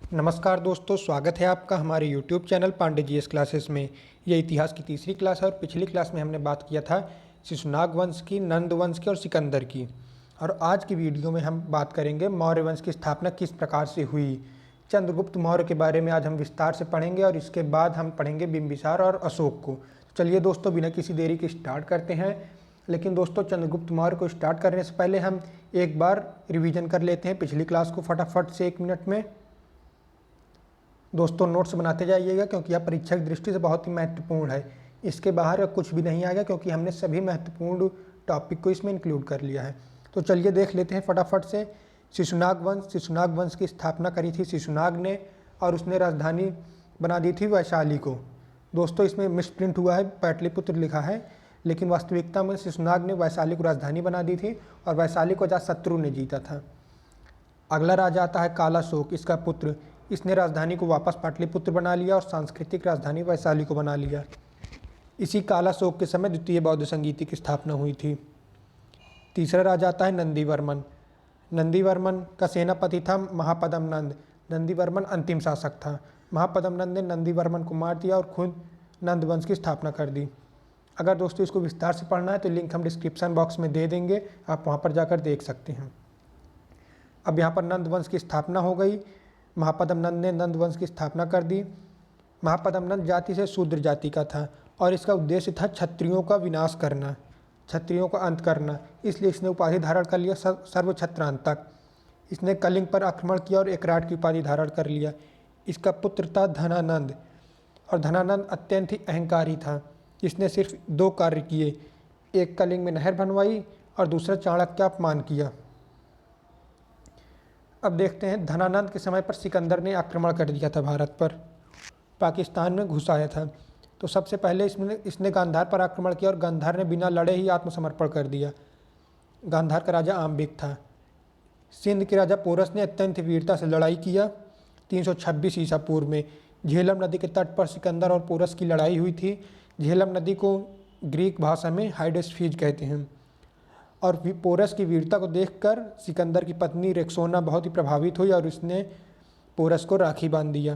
नमस्कार दोस्तों, स्वागत है आपका हमारे YouTube channel Pandey GS classes में। ये इतिहास की तीसरी क्लास है और पिछली क्लास में हमने बात किया था शिशुनाग वंश की, नंद वंश की और सिकंदर की। और आज की वीडियो में हम बात करेंगे मौर्य वंश की स्थापना किस प्रकार से हुई। चंद्रगुप्त मौर्य के बारे में आज हम विस्तार से पढ़ेंगे और इसके बाद हम पढ़ेंगे बिंबिसार और अशोक को। तो चलिए दोस्तों, बिना किसी देरी के स्टार्ट करते हैं। लेकिन दोस्तों, चंद्रगुप्त मौर्य को स्टार्ट करने से पहले हम एक बार रिवीजन कर लेते हैं पिछली क्लास को फटाफट से 1 मिनट में। दोस्तों, नोट्स बनाते जाइएगा क्योंकि यह परीक्षा की दृष्टि से बहुत ही महत्वपूर्ण है। इसके बाहर कुछ भी नहीं आएगा क्योंकि हमने सभी महत्वपूर्ण टॉपिक को इसमें इंक्लूड कर लिया है। तो चलिए देख लेते हैं फटाफट से। शिशुनाग वंश की स्थापना करी थी शिशुनाग ने और उसने राजधानी बना दी थी वैशाली को। दोस्तों, इसमें मिसप्रिंट हुआ है, पाटलिपुत्र लिखा है, लेकिन वास्तविकता में शिशुनाग ने वैशाली को राजधानी बना दी थी और वैशाली को अजातशत्रु ने जीता था। अगला राजा आता है कालाशोक, इसका पुत्र। इसने राजधानी को वापस पाटलिपुत्र बना लिया और सांस्कृतिक राजधानी वैशाली को बना लिया। इसी कालाशोक के समय द्वितीय बौद्ध संगीति की स्थापना हुई थी। तीसरा राजा आता है नंदीवर्मन। नंदीवर्मन का सेनापति था महापद्म नंद। नंदीवर्मन अंतिम शासक था। महापद्म नंद ने नंदीवर्मन को मार दिया और खुद नंद वंश की स्थापना कर दी। अगर दोस्तों इसको विस्तार से पढ़ना है तो लिंक हम डिस्क्रिप्शन बॉक्स में दे देंगे, आप वहाँ पर जाकर देख सकते हैं। अब यहाँ पर नंद वंश की स्थापना हो गई। महापद्म नंद ने नंद वंश की स्थापना कर दी। महापद्म नंद जाति से शूद्र जाति का था और इसका उद्देश्य था क्षत्रियों का विनाश करना, क्षत्रियों का अंत करना। इसलिए इसने उपाधि धारण कर लिया सर्वक्षत्रांतक। इसने कलिंग पर आक्रमण किया और एकराट की उपाधि धारण कर लिया। इसका पुत्र था धनानंद और धनानंद अत्यंत ही अहंकारी था। इसने सिर्फ 2 कार्य किए, एक कलिंग में नहर बनवाई और दूसरा चाणक्य का अपमान किया। अब देखते हैं, धनानंद के समय पर सिकंदर ने आक्रमण कर दिया था भारत पर, पाकिस्तान में घुस आया था। तो सबसे पहले इसने गांधार पर आक्रमण किया और गांधार ने बिना लड़े ही आत्मसमर्पण कर दिया। गांधार का राजा आम्बिक था। सिंध के राजा पोरस ने अत्यंत वीरता से लड़ाई किया। 326 ईसा पूर्व में झेलम नदी के तट पर सिकंदर और पोरस की लड़ाई हुई थी। झेलम नदी को ग्रीक भाषा में हाइडेस्फीज कहते हैं। और पोरस की वीरता को देखकर सिकंदर की पत्नी रेक्सोना बहुत ही प्रभावित हुई और उसने पोरस को राखी बांध दिया।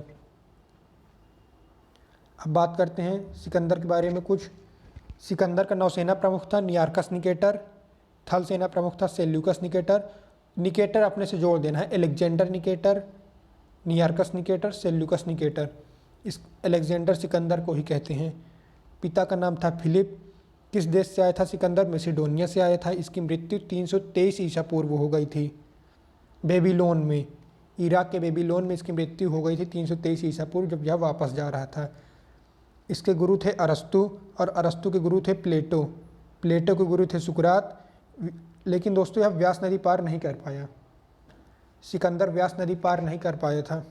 अब बात करते हैं सिकंदर के बारे में कुछ। सिकंदर का नौसेना प्रमुख था नियार्कस निकेटर। थल सेना प्रमुख था सेल्यूकस निकेटर। निकेटर अपने से जोड़ देना है, Alexander Nicator, Nearchus Nicator, Seleucus Nicator. इस एलेक्जेंडर सिकंदर को ही कहते हैं। पिता का नाम था फिलिप। किस देश से आया था सिकंदर? मैसिडोनिया से आया था। इसकी मृत्यु 323 ईसा पूर्व हो गई थी बेबीलोन में। इराक के बेबीलोन में इसकी मृत्यु हो गई थी 323 ईसा पूर्व, जब यह वापस जा रहा था। इसके गुरु थे अरस्तु और अरस्तु के गुरु थे प्लेटो। प्लेटो के गुरु थे सुकरात। लेकिन दोस्तों, यह व्यास नदी पार नहीं कर पाया। सिकंदर व्यास नदी पार नहीं कर पाया था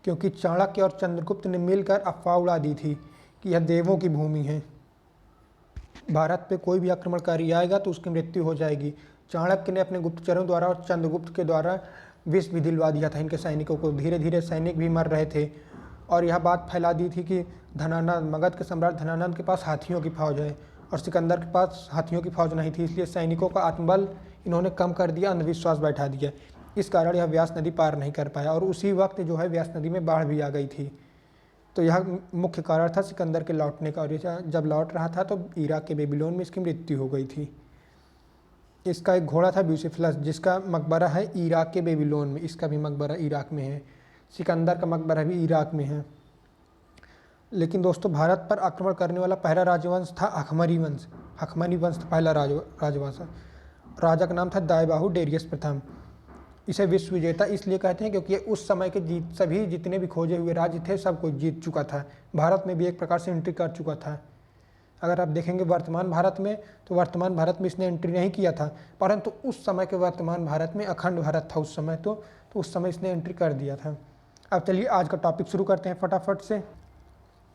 क्योंकि चाणक्य और चंद्रगुप्त ने मिलकर अफवाह उड़ा दी थी कि यह देवों की भूमि है, भारत पे कोई भी आक्रमणकारी आएगा तो उसकी मृत्यु हो जाएगी। चाणक्य ने अपने गुप्तचरों द्वारा और चंद्रगुप्त के द्वारा विष भी दिलवा दिया था इनके सैनिकों को। धीरे धीरे सैनिक भी मर रहे थे और यह बात फैला दी थी कि धनानंद, मगध के सम्राट धनानंद के पास हाथियों की फौज है और सिकंदर के पास हाथियों की फौज नहीं थी। इसलिए सैनिकों का आत्मबल इन्होंने कम कर दिया, अंधविश्वास बैठा दिया। इस कारण यह व्यास नदी पार नहीं कर पाया और उसी वक्त जो है व्यास नदी में बाढ़ भी आ गई थी। तो यह मुख्य कारण था सिकंदर के लौटने का। और जब लौट रहा था तो इराक के बेबीलोन में इसकी मृत्यु हो गई थी। इसका एक घोड़ा था ब्यूसिफलस, जिसका मकबरा है इराक के बेबीलोन में। इसका भी मकबरा इराक में है। सिकंदर का मकबरा भी इराक में है। लेकिन दोस्तों, भारत पर आक्रमण करने वाला पहला राजवंश था अखमरी वंश। अखमरी वंश पहला राजवंश। राजा का नाम था दायबाहु डेरियस प्रथम। इसे विश्व विजेता इसलिए कहते हैं क्योंकि उस समय के सभी जितने भी खोजे हुए राज्य थे सब कुछ जीत चुका था। भारत में भी एक प्रकार से एंट्री कर चुका था। अगर आप देखेंगे वर्तमान भारत में, तो वर्तमान भारत में इसने एंट्री नहीं किया था, परंतु उस समय के वर्तमान भारत में, अखंड भारत था उस समय, तो उस समय इसने एंट्री कर दिया था। अब चलिए आज का टॉपिक शुरू करते हैं फटाफट से।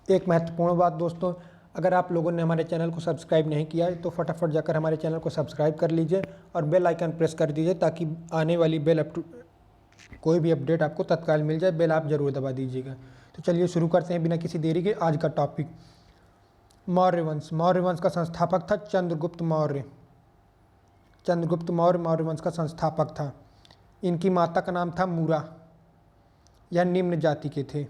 एक महत्वपूर्ण बात दोस्तों, अगर आप लोगों ने हमारे चैनल को सब्सक्राइब नहीं किया है तो फटाफट जाकर हमारे चैनल को सब्सक्राइब कर लीजिए और बेल आइकन प्रेस कर दीजिए ताकि आने वाली कोई भी अपडेट आपको तत्काल मिल जाए। बेल आप जरूर दबा दीजिएगा। तो चलिए शुरू करते हैं बिना किसी देरी के आज का टॉपिक। मौर्य वंश। मौर्य वंश का संस्थापक था चंद्रगुप्त मौर्य। चंद्रगुप्त मौर्य मौर्य वंश का संस्थापक था। इनकी माता का नाम था मूरा। यह निम्न जाति के थे।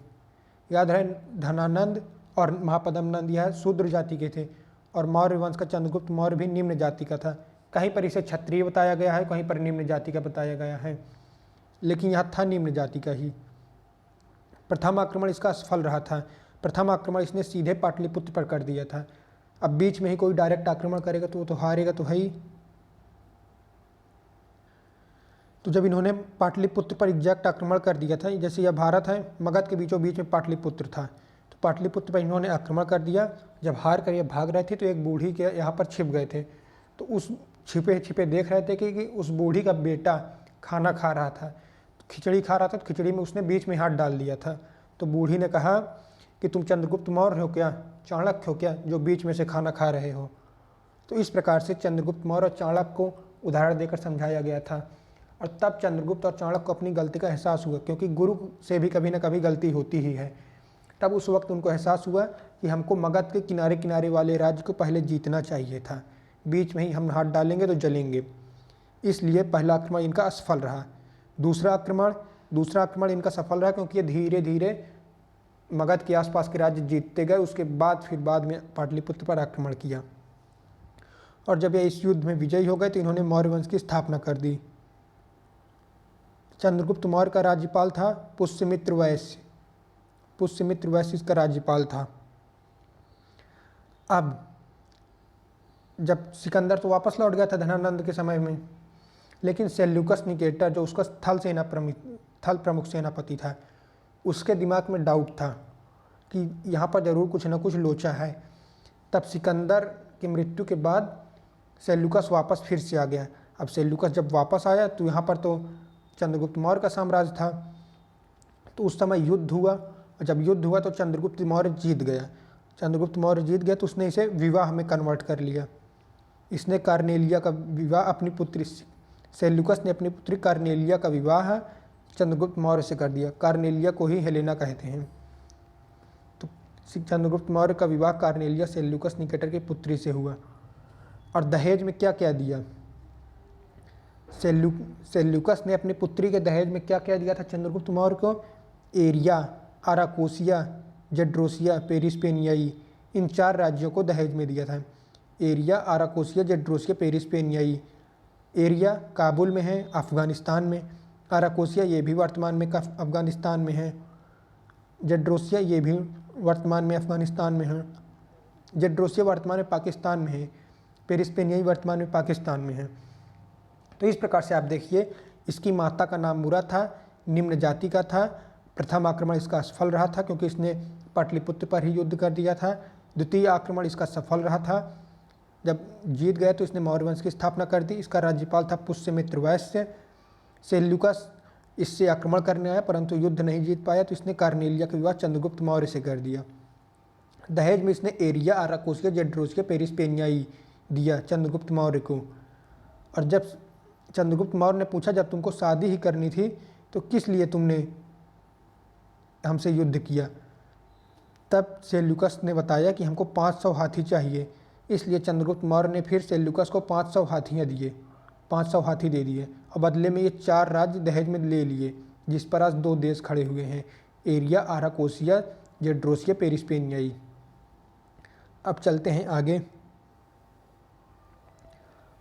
याद रहे, धनानंद और महापद्म नंद यह शूद्र जाति के थे और मौर्य वंश का चंद्रगुप्त मौर्य भी निम्न जाति का था। कहीं पर इसे क्षत्रिय बताया गया है, कहीं पर निम्न जाति का बताया गया है, लेकिन यह था निम्न जाति का ही। प्रथम आक्रमण इसका असफल रहा था। प्रथम आक्रमण इसने सीधे पाटलिपुत्र पर कर दिया था। अब बीच में ही कोई डायरेक्ट आक्रमण करेगा तो वो तो हारेगा तो है ही। तो जब इन्होंने पाटलिपुत्र पर एग्जैक्ट आक्रमण कर दिया था, जैसे यह भारत है, मगध के बीचों बीच में पाटलिपुत्र था, तो पाटलिपुत्र पर इन्होंने आक्रमण कर दिया। जब हार कर ये भाग रहे थे तो एक बूढ़ी के यहाँ पर छिप गए थे, तो उस छिपे छिपे देख रहे थे कि उस बूढ़ी का बेटा खाना खा रहा था, खिचड़ी खा रहा था, तो खिचड़ी में उसने बीच में हाथ डाल दिया था। तो बूढ़ी ने कहा कि तुम चंद्रगुप्त मौर्य हो क्या, चाणक्य हो क्या, जो बीच में से खाना खा रहे हो। तो इस प्रकार से चंद्रगुप्त मौर्य और चाणक्य को उदाहरण देकर समझाया गया था। और तब चंद्रगुप्त और चाणक्य को अपनी गलती का एहसास हुआ, क्योंकि गुरु से भी कभी ना कभी गलती होती ही है। तब उस वक्त उनको एहसास हुआ कि हमको मगध के किनारे किनारे वाले राज्य को पहले जीतना चाहिए था, बीच में ही हम हाथ डालेंगे तो जलेंगे। इसलिए पहला आक्रमण इनका असफल रहा। दूसरा आक्रमण इनका सफल रहा, क्योंकि ये धीरे धीरे मगध के आसपास के राज्य जीतते गए। उसके बाद फिर बाद में पाटलिपुत्र पर आक्रमण किया, और जब ये इस युद्ध में विजयी हो गए तो इन्होंने मौर्य वंश की स्थापना कर दी। चंद्रगुप्त मौर्य का राज्यपाल था पुष्यमित्र वैश्य। पुष्यमित्र वैश्य इसका राज्यपाल था। अब जब सिकंदर तो वापस लौट गया था धनानंद के समय में, लेकिन सेल्यूकस निकेटर जो उसका थल प्रमुख सेनापति था, उसके दिमाग में डाउट था कि यहाँ पर ज़रूर कुछ ना कुछ लोचा है। तब सिकंदर की मृत्यु के बाद सेल्यूकस वापस फिर से आ गया। अब सेल्यूकस जब वापस आया तो यहाँ पर तो चंद्रगुप्त मौर्य का साम्राज्य था। तो उस समय युद्ध हुआ, और जब युद्ध हुआ तो चंद्रगुप्त मौर्य जीत गया। चंद्रगुप्त मौर्य जीत गया तो उसने इसे विवाह में कन्वर्ट कर लिया। इसने कार्नेलिया का विवाह अपनी पुत्री, सेल्यूकस ने अपनी पुत्री कार्नेलिया का विवाह चंद्रगुप्त मौर्य से कर दिया। कार्नेलिया को ही हेलेना कहते हैं। तो चंद्रगुप्त मौर्य का विवाह कार्नेलिया सेल्यूकस निकेटर की पुत्री से हुआ। और दहेज में क्या क्या दिया, सेल्यूकस ने अपनी पुत्री के दहेज में क्या क्या दिया था चंद्रगुप्त मौर्य को? एरिया, आराकोसिया, जेड्रोसिया, पेरिस्पेनियाई, इन 4 राज्यों को दहेज में दिया था। एरिया, आराकोसिया, जेड्रोसिया, पेरिस्पेनियाई। एरिया काबुल में है, अफ़गानिस्तान में। आराकोसिया ये भी वर्तमान में अफ़गानिस्तान में है। जेड्रोसिया ये भी वर्तमान में अफ़गानिस्तान में है। जेड्रोसिया वर्तमान में पाकिस्तान में है। पेरिस्पेनियाई वर्तमान में पाकिस्तान में है। तो इस प्रकार से आप देखिए, इसकी माता का नाम मुरा था, निम्न जाति का था। प्रथम आक्रमण इसका असफल रहा था क्योंकि इसने पाटलिपुत्र पर ही युद्ध कर दिया था। द्वितीय आक्रमण इसका सफल रहा था, जब जीत गए तो इसने मौर्य वंश की स्थापना कर दी। इसका राज्यपाल था पुष्यमित्र वैश्य। सेल्यूकस इससे आक्रमण करने आया परंतु युद्ध नहीं जीत पाया, तो इसने कार्नेलिया का विवाह चंद्रगुप्त मौर्य से कर दिया। दहेज में इसने एरिया, आराकोसिया, जेड्रोसिया, पेरिस्पेनियाई दिया चंद्रगुप्त मौर्य को। और जब चंद्रगुप्त मौर्य ने पूछा, जब तुमको शादी ही करनी थी तो किस लिए तुमने हमसे युद्ध किया? तब सेल्यूकस ने बताया कि हमको 500 हाथी चाहिए। इसलिए चंद्रगुप्त मौर्य ने फिर सेल्यूकस को 500 हाथियाँ दिए, 500 हाथी दे दिए, और बदले में ये 4 राज्य दहेज में ले लिए, जिस पर आज 2 देश खड़े हुए हैं, एरिया, आराकोसिया, जेड्रोसिया, पेरिस्पेनियाई। अब चलते हैं आगे।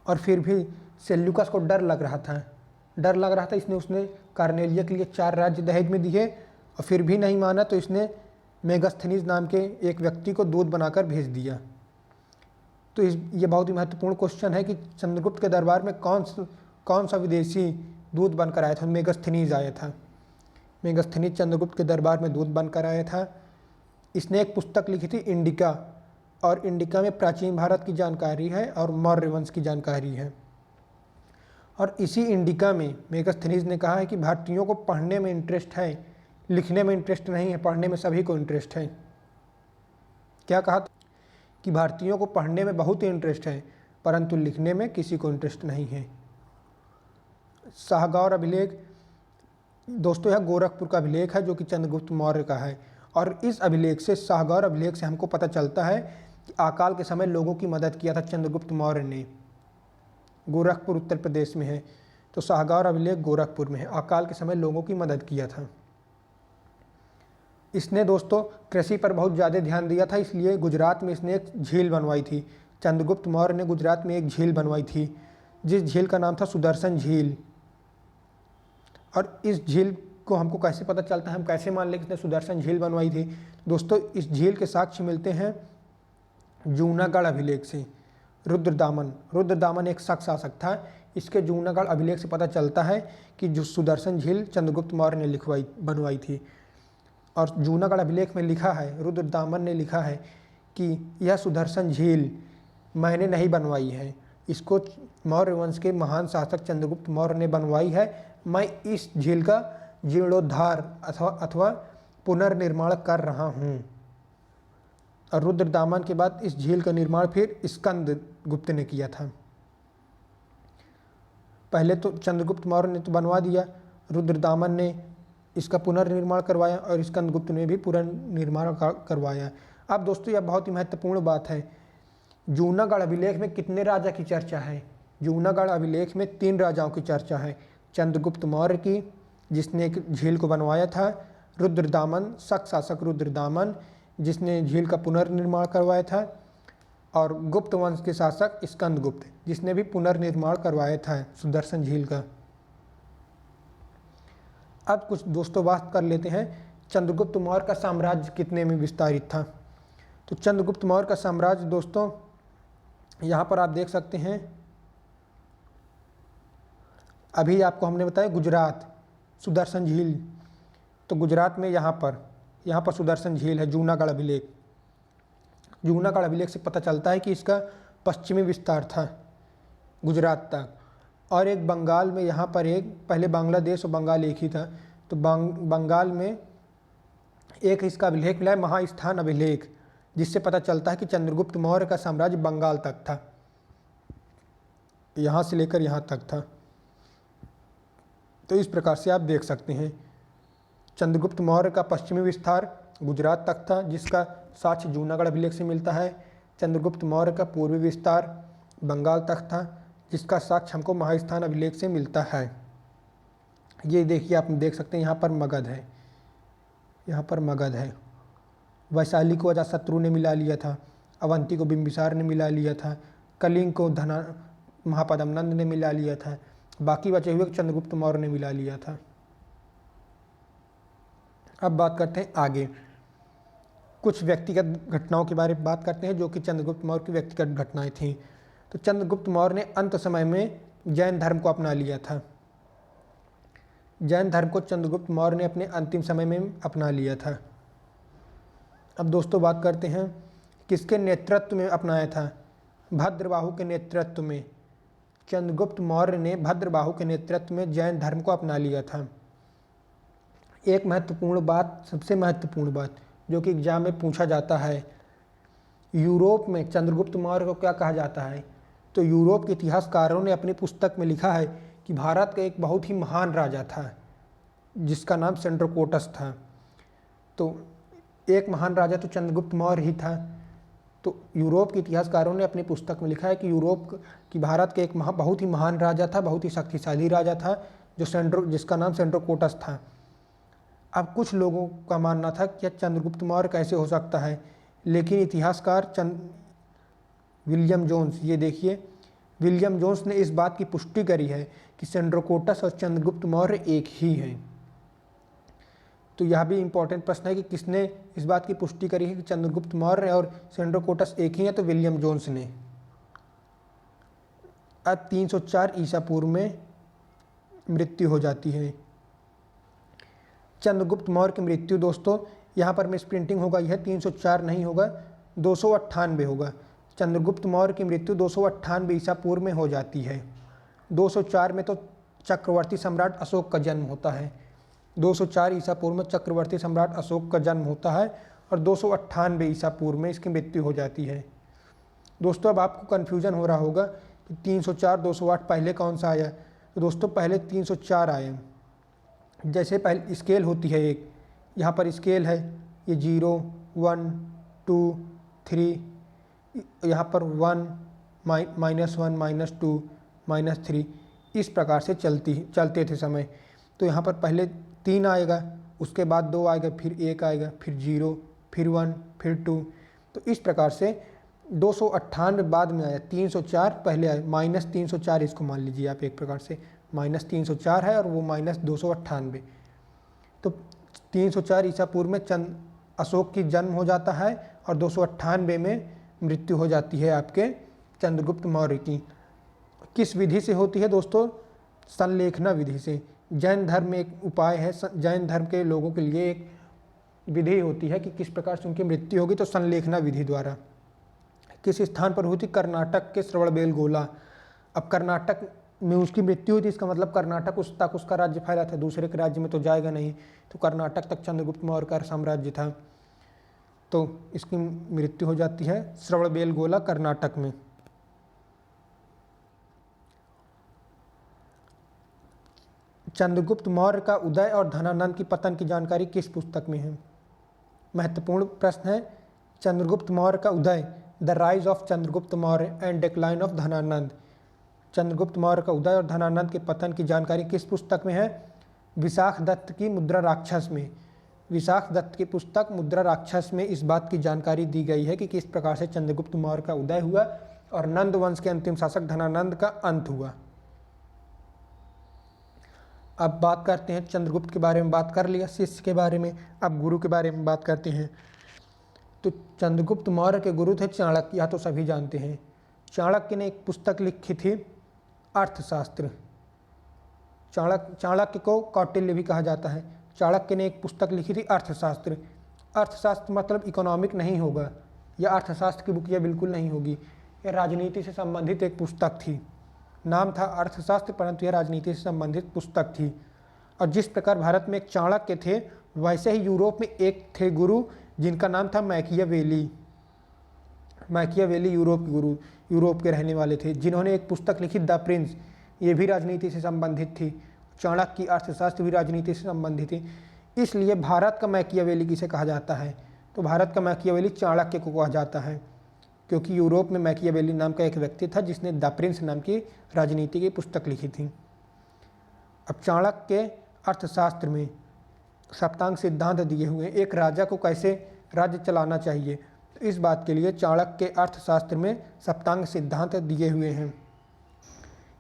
और फिर भी सेल्यूकस को डर लग रहा था, इसने उसने कार्नेलिया के लिए 4 राज्य दहेज में दिए, और फिर भी नहीं माना तो इसने मेगास्थनीज नाम के एक व्यक्ति को दूत बनाकर भेज दिया। तो ये बहुत ही महत्वपूर्ण क्वेश्चन है कि चंद्रगुप्त के दरबार में कौन सा विदेशी दूत बनकर आया था? मेगास्थनीज आया था। मेगास्थनीज चंद्रगुप्त के दरबार में दूत बनकर आया था। इसने एक पुस्तक लिखी थी इंडिका, और इंडिका में प्राचीन भारत की जानकारी है और मौर्य वंश की जानकारी है। और इसी इंडिका में मेगास्थनीज ने कहा है कि भारतीयों को पढ़ने में इंटरेस्ट है, लिखने में इंटरेस्ट नहीं है, पढ़ने में सभी को इंटरेस्ट है। क्या कहा कि भारतीयों को पढ़ने में बहुत ही इंटरेस्ट है परंतु लिखने में किसी को इंटरेस्ट नहीं है। शाहगौर अभिलेख, दोस्तों यह गोरखपुर का अभिलेख है जो कि चंद्रगुप्त मौर्य का है। और इस अभिलेख से, शाहगौर अभिलेख से हमको पता चलता है कि अकाल के समय लोगों की मदद किया था चंद्रगुप्त मौर्य ने। गोरखपुर उत्तर प्रदेश में है, तो शाहगौर अभिलेख गोरखपुर में है। अकाल के समय लोगों की मदद किया था। इसने दोस्तों कृषि पर बहुत ज़्यादा ध्यान दिया था, इसलिए गुजरात में इसने एक झील बनवाई थी। चंद्रगुप्त मौर्य ने गुजरात में एक झील बनवाई थी, जिस झील का नाम था सुदर्शन झील। और इस झील को हमको कैसे पता चलता है, हम कैसे मान लें कि इसने सुदर्शन झील बनवाई थी? दोस्तों इस झील के साक्ष्य मिलते हैं जूनागढ़ अभिलेख से। रुद्रदामन एक शख्स शासक था, इसके जूनागढ़ अभिलेख से पता चलता है कि जो सुदर्शन झील चंद्रगुप्त मौर्य ने बनवाई थी। और जूनागढ़ अभिलेख में लिखा है, रुद्रदामन ने लिखा है कि यह सुदर्शन झील मैंने नहीं बनवाई है, इसको मौर्य वंश के महान शासक चंद्रगुप्त मौर्य ने बनवाई है। मैं इस झील का जीर्णोद्धार अथवा पुनर्निर्माण कर रहा हूँ। और रुद्रदामन के बाद इस झील का निर्माण फिर स्कंदगुप्त ने किया था। पहले तो चंद्रगुप्त मौर्य ने तो बनवा दिया, रुद्रदामन ने इसका पुनर्निर्माण करवाया और स्कंदगुप्त ने भी पुनर्निर्माण करवाया। अब दोस्तों यह बहुत ही महत्वपूर्ण बात है, जूनागढ़ अभिलेख में कितने राजा की चर्चा है? जूनागढ़ अभिलेख में 3 राजाओं की चर्चा है। चंद्रगुप्त मौर्य की, जिसने एक झील को बनवाया था, रुद्रदामन शक शासक रुद्रदामन, जिसने झील का पुनर्निर्माण करवाया था, और गुप्त वंश के शासक स्कंदगुप्त, जिसने भी पुनर्निर्माण करवाया था सुदर्शन झील का। अब कुछ दोस्तों बात कर लेते हैं चंद्रगुप्त मौर्य का साम्राज्य कितने में विस्तारित था। तो चंद्रगुप्त मौर्य का साम्राज्य दोस्तों यहाँ पर आप देख सकते हैं, अभी आपको हमने बताया गुजरात सुदर्शन झील, तो गुजरात में यहाँ पर सुदर्शन झील है। जूनागढ़ अभिलेख से पता चलता है कि इसका पश्चिमी विस्तार था गुजरात तक। और एक बंगाल में, यहाँ पर एक, पहले बांग्लादेश और बंगाल एक ही था, तो बंगाल में एक इसका अभिलेख मिला है, महास्थान अभिलेख, जिससे पता चलता है कि चंद्रगुप्त मौर्य का साम्राज्य बंगाल तक था, यहाँ से लेकर यहाँ तक था। तो इस प्रकार से आप देख सकते हैं चंद्रगुप्त मौर्य का पश्चिमी विस्तार गुजरात तक था, जिसका साक्ष्य जूनागढ़ अभिलेख से मिलता है। चंद्रगुप्त मौर्य का पूर्वी विस्तार बंगाल तक था, जिसका साक्ष्य हमको महास्थान अभिलेख से मिलता है। ये देखिए, आप देख सकते हैं यहाँ पर मगध है। वैशाली को अजातशत्रु ने मिला लिया था, अवंती को बिंबिसार ने मिला लिया था, कलिंग को महापद्मनंद ने मिला लिया था, बाकी बचे हुए चंद्रगुप्त मौर्य ने मिला लिया था। अब बात करते हैं आगे, कुछ व्यक्तिगत घटनाओं के बारे में बात करते हैं जो कि चंद्रगुप्त मौर्य की व्यक्तिगत घटनाएं थीं। तो चंद्रगुप्त मौर्य ने अंत समय में जैन धर्म को अपना लिया था। जैन धर्म को चंद्रगुप्त मौर्य ने अपने अंतिम समय में अपना लिया था। अब दोस्तों बात करते हैं किसके नेतृत्व में अपनाया था? भद्रबाहु के नेतृत्व में। चंद्रगुप्त मौर्य ने भद्रबाहु के नेतृत्व में जैन धर्म को अपना लिया था। एक महत्वपूर्ण बात, सबसे महत्वपूर्ण बात जो कि एग्जाम में पूछा जाता है, यूरोप में चंद्रगुप्त मौर्य को क्या कहा जाता है? तो यूरोप के इतिहासकारों ने अपनी पुस्तक में लिखा है कि भारत का एक बहुत ही महान राजा था जिसका नाम सेंड्रोकोटस था। तो एक महान राजा तो चंद्रगुप्त मौर्य ही था। तो यूरोप के इतिहासकारों ने अपनी पुस्तक में लिखा है कि भारत के एक बहुत ही महान राजा था, बहुत ही शक्तिशाली राजा था, जिसका नाम सेंड्रोकोटस था। अब कुछ लोगों का मानना था कि चंद्रगुप्त मौर्य कैसे हो सकता है, लेकिन इतिहासकार विलियम जोन्स, ये देखिए, विलियम जोन्स ने इस बात की पुष्टि करी है कि सेंड्रोकोटस और चंद्रगुप्त मौर्य एक ही हैं। तो यह भी इम्पोर्टेंट प्रश्न है कि किसने इस बात की पुष्टि करी है कि चंद्रगुप्त मौर्य और सेंड्रोकोटस एक ही हैं? तो विलियम जोन्स ने। अब 304 ईसा पूर्व में मृत्यु हो जाती है। चंद्रगुप्त मौर्य की मृत्यु दोस्तों, यहाँ पर मिस प्रिंटिंग होगा, यह 304 नहीं होगा, 298 होगा। चंद्रगुप्त मौर्य की मृत्यु 298 ईसा पूर्व में हो जाती है। 204 में तो चक्रवर्ती सम्राट अशोक का जन्म होता है। 204 ईसा पूर्व में चक्रवर्ती सम्राट अशोक का जन्म होता है और 298 ईसा पूर्व में इसकी मृत्यु हो जाती है। दोस्तों अब आपको कन्फ्यूजन हो रहा होगा कि 304 208 पहले कौन सा आया? तो दोस्तों पहले 304 आए। जैसे पहले स्केल होती है एक, यहाँ पर स्केल है, ये 0 1 2 3, यहाँ पर 1 -1 -2 -3, इस प्रकार से चलते थे समय। तो यहाँ पर पहले 3 आएगा, उसके बाद 2 आएगा, फिर 1 आएगा, फिर 0, फिर 1, फिर 2। तो इस प्रकार से 298 बाद में आया, 304 पहले आया, -304 इसको मान लीजिए आप एक प्रकार से, -304 है और वो -298। तो 304 ईसा पूर्व में अशोक की जन्म हो जाता है और 298 में मृत्यु हो जाती है आपके चंद्रगुप्त मौर्य की। किस विधि से होती है दोस्तों? संलेखना विधि से। जैन धर्म में एक उपाय है, जैन धर्म के लोगों के लिए एक विधि होती है कि किस प्रकार से उनकी मृत्यु होगी, तो संलेखना विधि द्वारा। किस स्थान पर हुई थी? कर्नाटक के श्रवणबेलगोला। अब कर्नाटक में उसकी मृत्यु हुई थी, इसका मतलब कर्नाटक उस तक उसका राज्य फैला था, दूसरे के राज्य में तो जाएगा नहीं, तो कर्नाटक तक चंद्रगुप्त मौर्य का साम्राज्य था। तो इसकी मृत्यु हो जाती है श्रवणबेलगोला, कर्नाटक में। चंद्रगुप्त मौर्य का उदय और धनानंद की पतन की जानकारी किस पुस्तक में है? महत्वपूर्ण प्रश्न है। चंद्रगुप्त मौर्य का उदय, the rise of Chandragupta Maurya and decline of Dhananand. Chandragupta Maurya का उदय और धनानंद के पतन की जानकारी किस पुस्तक में है? विशाख दत्त की मुद्रा राक्षस में। विशाख दत्त की पुस्तक मुद्रा राक्षस में इस बात की जानकारी दी गई है कि किस प्रकार से चंद्रगुप्त मौर्य का उदय हुआ और नंद वंश के अंतिम शासक धनानंद का अंत हुआ। अब बात करते हैं, चंद्रगुप्त के बारे में बात कर लिया, शिष्य के बारे में, अब गुरु के बारे में बात करते हैं। तो चंद्रगुप्त मौर्य के गुरु थे चाणक्य, या तो सभी जानते हैं। चाणक्य ने एक पुस्तक लिखी थी अर्थशास्त्र। चाणक्य को कौटिल्य भी कहा जाता है। चाणक्य ने एक पुस्तक लिखी थी अर्थशास्त्र। अर्थशास्त्र मतलब इकोनॉमिक नहीं होगा, या अर्थशास्त्र की बुक यह बिल्कुल नहीं होगी, यह राजनीति से संबंधित एक पुस्तक थी। नाम था अर्थशास्त्र, परंतु यह राजनीति से संबंधित पुस्तक थी। और जिस प्रकार भारत में एक चाणक्य थे, वैसे ही यूरोप में एक थे गुरु जिनका नाम था मैकियावेली। मैकियावेली यूरोप के गुरु, यूरोप के रहने वाले थे, जिन्होंने एक पुस्तक लिखी द प्रिंस, ये भी राजनीति से संबंधित थी। चाणक्य की अर्थशास्त्र भी राजनीति से संबंधित थी। इसलिए भारत का मैकियावेली किसे कहा जाता है? तो भारत का मैकियावेली चाणक्य को कहा जाता है, क्योंकि यूरोप में मैकियावेली नाम का एक व्यक्ति था जिसने द प्रिंस नाम की राजनीति की पुस्तक लिखी थी। अब चाणक्य के अर्थशास्त्र में सप्तांग सिद्धांत दिए हुए हैं, एक राजा को कैसे राज्य चलाना चाहिए, तो इस बात के लिए चाणक्य के अर्थशास्त्र में सप्तांग सिद्धांत दिए हुए हैं।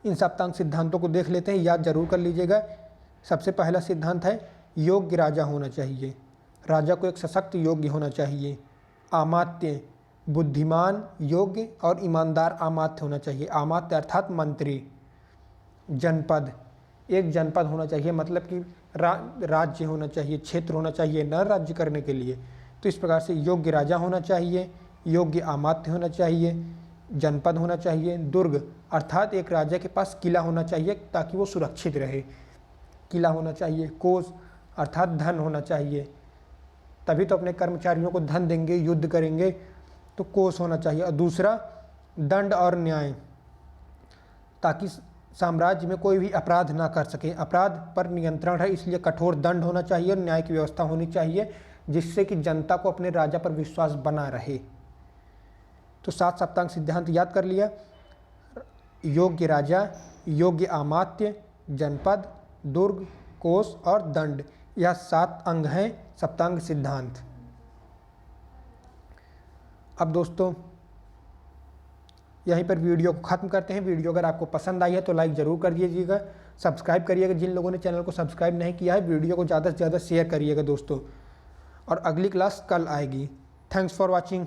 इन सप्तांग सिद्धांतों को देख लेते हैं, याद जरूर कर लीजिएगा। सबसे पहला सिद्धांत है योग्य राजा होना चाहिए। राजा को एक सशक्त योग्य होना चाहिए। आमात्य, बुद्धिमान, योग्य और ईमानदार अमात्य होना चाहिए। अमात्य अर्थात मंत्री। जनपद, एक जनपद होना चाहिए, मतलब कि राज्य होना चाहिए, क्षेत्र होना चाहिए न राज्य करने के लिए। तो इस प्रकार से योग्य राजा होना चाहिए, योग्य अमात्य होना चाहिए, जनपद होना चाहिए। दुर्ग अर्थात एक राजा के पास किला होना चाहिए ताकि वो सुरक्षित रहे, किला होना चाहिए। कोष अर्थात धन होना चाहिए, तभी तो अपने कर्मचारियों को धन देंगे, युद्ध करेंगे, तो कोष होना चाहिए। और दूसरा दंड और न्याय, ताकि साम्राज्य में कोई भी अपराध ना कर सके। अपराध पर नियंत्रण है, इसलिए कठोर दंड होना चाहिए और न्याय की व्यवस्था होनी चाहिए, जिससे कि जनता को अपने राजा पर विश्वास बना रहे। तो 7 सप्तांग सिद्धांत याद कर लिया। योग्य राजा, योग्य अमात्य, जनपद, दुर्ग, कोष और दंड, यह 7 अंग हैं सप्तांग सिद्धांत। अब दोस्तों यहीं पर वीडियो को ख़त्म करते हैं। वीडियो अगर आपको पसंद आई है तो लाइक ज़रूर कर दीजिएगा, सब्सक्राइब करिएगा। जिन लोगों ने चैनल को सब्सक्राइब नहीं किया है, वीडियो को ज़्यादा से ज़्यादा शेयर करिएगा दोस्तों। और अगली क्लास कल आएगी। Thanks for watching.